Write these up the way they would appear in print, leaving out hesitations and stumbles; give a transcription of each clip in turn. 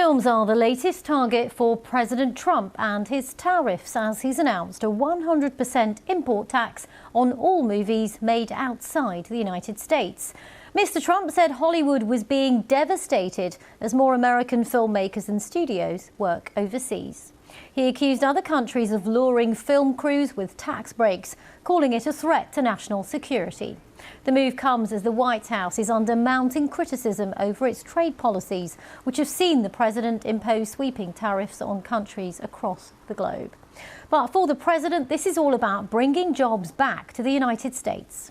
Films are the latest target for President Trump and his tariffs, as he's announced a 100% import tax on all movies made outside the United States. Mr. Trump said Hollywood was being devastated as more American filmmakers and studios work overseas. He accused other countries of luring film crews with tax breaks, calling it a threat to national security. The move comes as the White House is under mounting criticism over its trade policies, which have seen the president impose sweeping tariffs on countries across the globe. But for the president, this is all about bringing jobs back to the United States.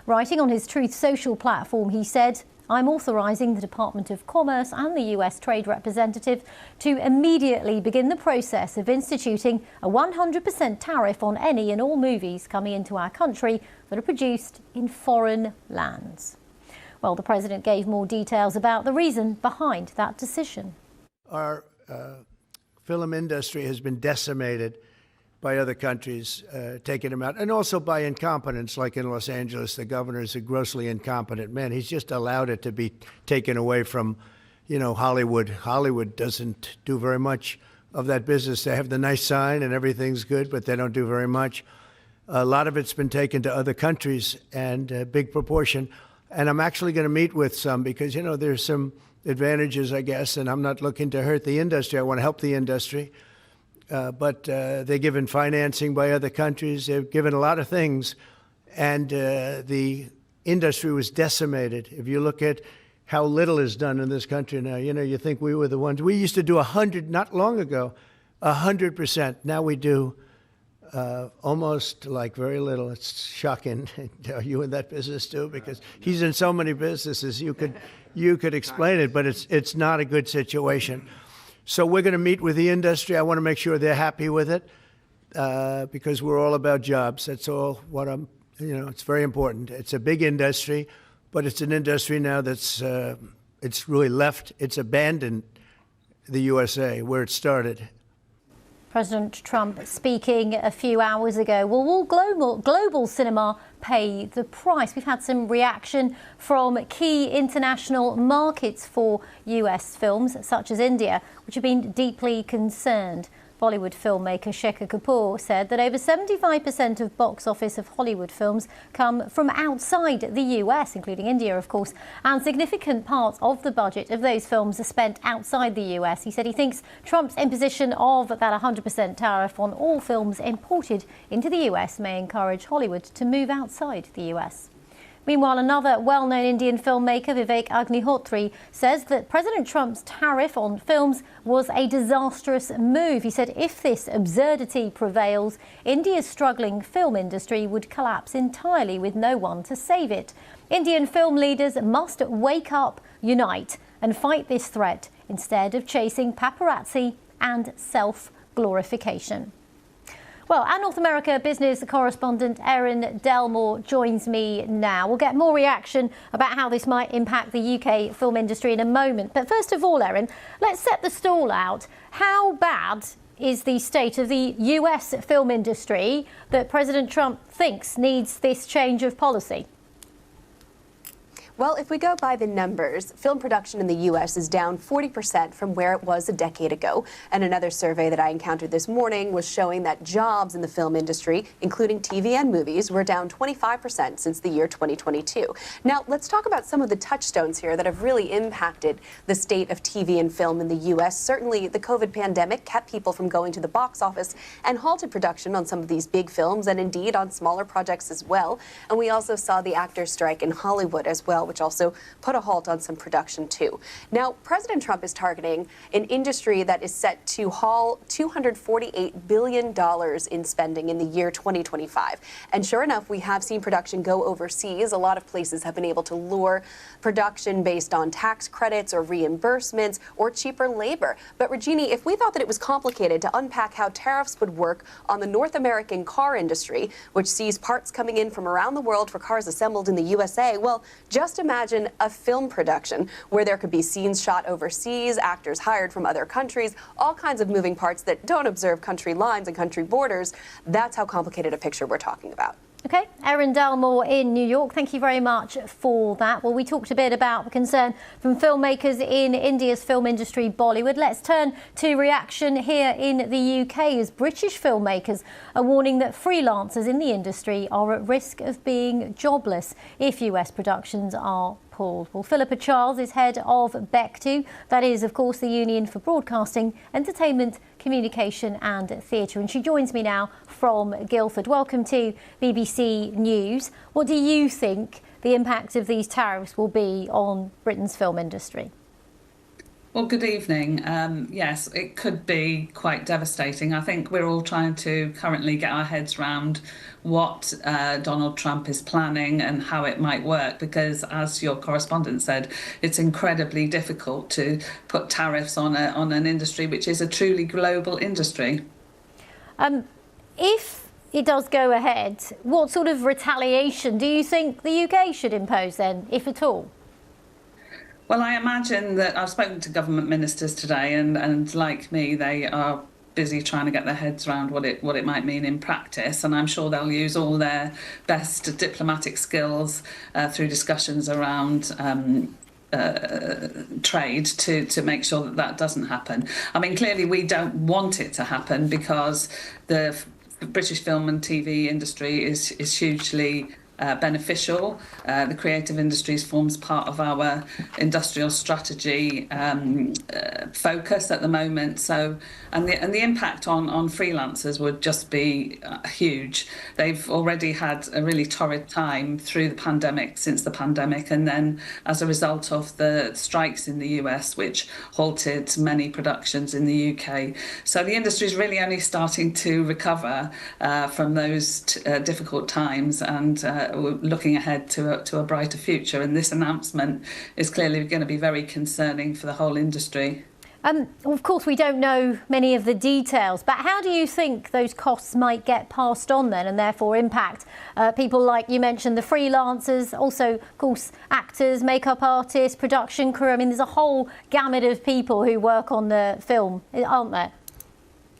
Writing on his Truth Social platform, he said, "I'm authorising the Department of Commerce and the US Trade Representative to immediately begin the process of instituting a 100% tariff on any and all movies coming into our country that are produced in foreign lands." Well, the president gave more details about the reason behind that decision. Our film industry has been decimated by other countries taking them out, and also by incompetence, like in Los Angeles. The governor is a grossly incompetent man. He's just allowed it to be taken away from, Hollywood. Hollywood doesn't do very much of that business. They have the nice sign and everything's good, but they don't do very much. A lot of it's been taken to other countries, and a big proportion. And I'm actually going to meet with some because, there's some advantages, I guess, and I'm not looking to hurt the industry. I want to help the industry. But they're given financing by other countries. They're given a lot of things. And the industry was decimated. If you look at how little is done in this country now, you think we were the ones. We used to do 100, not long ago, 100%. Now we do almost like very little. It's shocking. Are you in that business too? Because he's in so many businesses. You could explain it, but it's not a good situation. So we're going to meet with the industry. I want to make sure they're happy with it because we're all about jobs. That's all it's very important. It's a big industry, but it's an industry now that's it's really left. It's abandoned the USA where it started. President Trump speaking a few hours ago. Well, will global cinema pay the price? We've had some reaction from key international markets for US films, such as India, which have been deeply concerned. Bollywood filmmaker Shekhar Kapoor said that over 75% of box office of Hollywood films come from outside the US, including India, of course, and significant parts of the budget of those films are spent outside the US. He said he thinks Trump's imposition of that 100% tariff on all films imported into the US may encourage Hollywood to move outside the US. Meanwhile, another well-known Indian filmmaker, Vivek Agnihotri, says that President Trump's tariff on films was a disastrous move. He said if this absurdity prevails, India's struggling film industry would collapse entirely with no one to save it. Indian film leaders must wake up, unite, and fight this threat instead of chasing paparazzi and self-glorification. Well, our North America business correspondent Erin Delmore joins me now. We'll get more reaction about how this might impact the UK film industry in a moment. But first of all, Erin, let's set the stall out. How bad is the state of the US film industry that President Trump thinks needs this change of policy? Well, if we go by the numbers, film production in the U.S. is down 40% from where it was a decade ago. And another survey that I encountered this morning was showing that jobs in the film industry, including TV and movies, were down 25% since the year 2022. Now, let's talk about some of the touchstones here that have really impacted the state of TV and film in the U.S. Certainly, the COVID pandemic kept people from going to the box office and halted production on some of these big films and indeed on smaller projects as well. And we also saw the actors' strike in Hollywood as well, which also put a halt on some production too. Now, President Trump is targeting an industry that is set to haul $248 billion in spending in the year 2025. And sure enough, we have seen production go overseas. A lot of places have been able to lure production based on tax credits or reimbursements or cheaper labor. But Regina, if we thought that it was complicated to unpack how tariffs would work on the North American car industry, which sees parts coming in from around the world for cars assembled in the USA, well, just imagine a film production where there could be scenes shot overseas, actors hired from other countries, all kinds of moving parts that don't observe country lines and country borders. That's how complicated a picture we're talking about. Okay, Erin Dalmore in New York, thank you very much for that. Well, we talked a bit about the concern from filmmakers in India's film industry, Bollywood. Let's turn to reaction here in the UK as British filmmakers are warning that freelancers in the industry are at risk of being jobless if US productions are pulled. Well, Philippa Charles is head of BECTU, that is, of course, the Union for Broadcasting, Entertainment, Communication and Theatre. And she joins me now from Guildford. Welcome to BBC News. What do you think the impact of these tariffs will be on Britain's film industry? Well, good evening. Yes, it could be quite devastating. I think we're all trying to currently get our heads around what Donald Trump is planning and how it might work, because as your correspondent said, it's incredibly difficult to put tariffs on an industry which is a truly global industry. If it does go ahead, what sort of retaliation do you think the UK should impose then, if at all? Well, I imagine that I've spoken to government ministers today, and like me, they are busy trying to get their heads around what it might mean in practice, and I'm sure they'll use all their best diplomatic skills through discussions around trade to make sure that doesn't happen. I mean, clearly we don't want it to happen because the British film and TV industry is hugely beneficial. The creative industries forms part of our industrial strategy focus at the moment. So, and the impact on freelancers would just be huge. They've already had a really torrid time through the pandemic, since the pandemic, and then as a result of the strikes in the US, which halted many productions in the UK. So the industry is really only starting to recover from those difficult times, and looking ahead to a brighter future, and this announcement is clearly going to be very concerning for the whole industry. Of course, we don't know many of the details, but how do you think those costs might get passed on then, and therefore impact people like you mentioned, the freelancers, also, of course, actors, makeup artists, production crew? I mean, there's a whole gamut of people who work on the film, aren't there?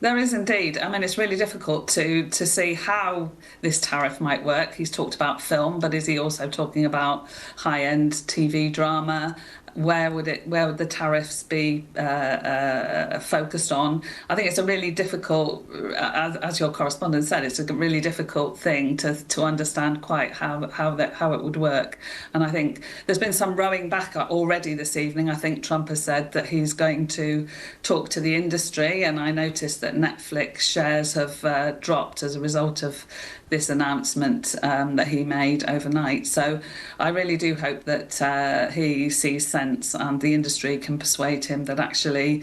There is indeed. I mean, it's really difficult to see how this tariff might work. He's talked about film, but is he also talking about high-end TV drama? Where would the tariffs be focused on? I think it's a really difficult, as your correspondent said, it's a really difficult thing to understand quite how it would work. And I think there's been some rowing back already this evening. I think Trump has said that he's going to talk to the industry, and I noticed that Netflix shares have dropped as a result of this announcement that he made overnight. So I really do hope that he sees sense and the industry can persuade him that actually,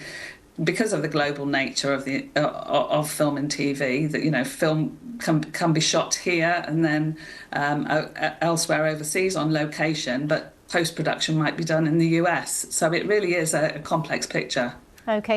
because of the global nature of of film and TV, that film can be shot here and then elsewhere overseas on location, but post-production might be done in the US. So it really is a complex picture. Okay.